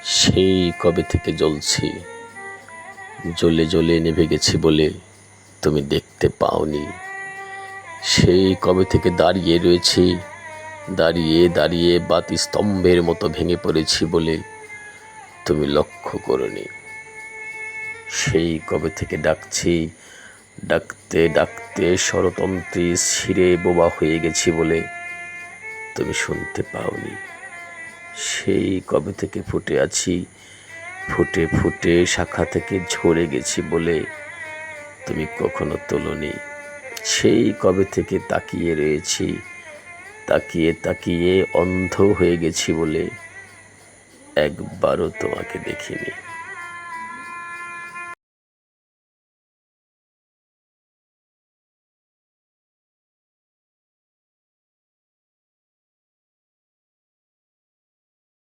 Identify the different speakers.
Speaker 1: সেই কবে থেকে জ্বলছি, জ্বলে জ্বলে নিভে গেছি বলে তুমি দেখতে পাওনি। সেই কবে থেকে দাঁড়িয়ে রয়েছি, দাঁড়িয়ে দাঁড়িয়ে বাতি স্তম্ভের মতো ভেঙে পড়েছি বলে তুমি লক্ষ্য করোনি। সেই কবে থেকে ডাকছি, ডাকতে ডাকতে স্বরতন্ত্রী ছিঁড়ে বোবা হয়ে গেছি বলে তুমি শুনতে পাওনি। সেই কবে থেকে ফুটে আছি, ফুটে ফুটে শাখা থেকে ঝরে গেছি বলে তুমি কখনো তোলনি। সেই কবে থেকে তাকিয়ে রয়েছি, তাকিয়ে তাকিয়ে অন্ধ হয়ে গেছি বলে একবারও তোমাকে দেখিনি।